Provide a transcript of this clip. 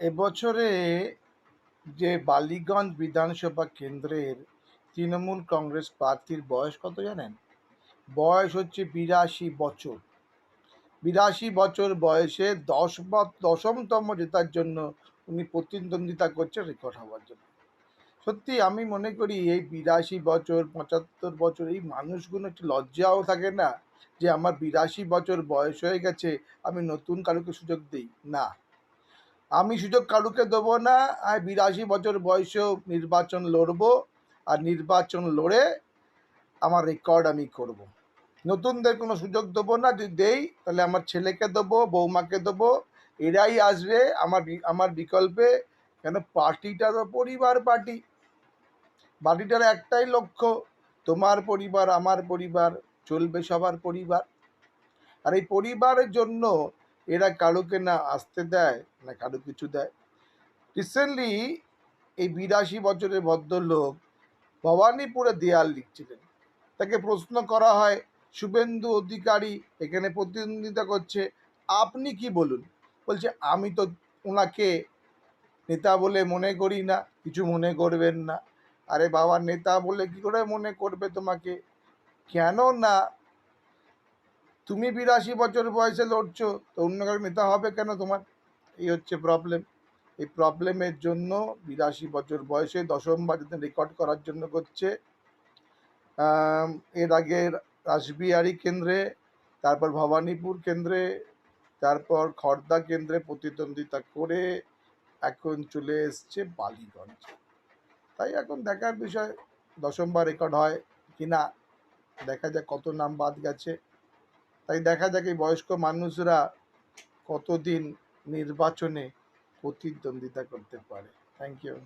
এবছরে যে বালিগঞ্জ বিধানসভা কেন্দ্রের তৃণমূল কংগ্রেস প্রার্থীর বয়স কত জানেন? বয়স হচ্ছে ৮২ বছর। ৮২ বছর বয়সে দশমতম জেতার জন্য উনি প্রতিদ্বন্দ্বিতা করছে রেকর্ড হওয়ার জন্য। সত্যি আমি মনে করি এই ৮২ বছর ৭৫ বছর এই মানুষগুলো একটু লজ্জাও থাকে না যে আমার ৮২ বছর বয়স হয়ে গেছে, আমি নতুন কারুকে সুযোগ দিই না। আমি সুযোগ কারুকে দেবো না। আমি ৮২ বছর বয়সেও নির্বাচন লড়বো, আর নির্বাচন লড়ে আমার রেকর্ড আমি করব। নতুনদের কোনো সুযোগ দেবো না। যদি দেই তাহলে আমার ছেলেকে দেবো, বৌমাকে দেবো, এরাই আসবে আমার বিকল্পে। কেন, পার্টিটা তো পরিবার পার্টি। পার্টিটার একটাই লক্ষ্য, তোমার পরিবার আমার পরিবার চলবে সবার পরিবার। আর এই পরিবারের জন্য এরা কারুকে না আসতে দেয় না কারু কিছু দেয়। রিসেন্টলি এই ৮২ বছরের ভদ্রলোক ভবানীপুরে দেয়াল লিখছিলেন। তাকে প্রশ্ন করা হয়, শুভেন্দু অধিকারী এখানে প্রতিদ্বন্দ্বিতা করছে, আপনি কি বলুন? বলছে, আমি তো ওনাকে নেতা বলে মনে করি না, কিছু মনে করবেন না। আরে বাবা, নেতা বলে কি করে মনে করবে তোমাকে? কেন না তুমি ৮২ বছর বয়সে লড়ছো, তো অন্য কারো নেতা হবে কেন তোমার? এই হচ্ছে প্রবলেম। এই প্রবলেমের জন্য ৮২ বছর বয়সে দশমবার রেকর্ড করার জন্য করছে। এর আগে রাসবিহারী কেন্দ্রে, তারপর ভবানীপুর কেন্দ্রে, তারপর খড়দা কেন্দ্রে প্রতিদ্বন্দ্বিতা করে এখন চলে এসছে বালিগঞ্জ। তাই এখন দেখার বিষয় দশমবার রেকর্ড হয় কিনা। দেখা যাক কত নাম বাদ গেছে। তাই দেখা যাক এই বয়স্ক মানুষরা কতদিন নির্বাচনে প্রতিদ্বন্দ্বিতা করতে পারে। Thank you.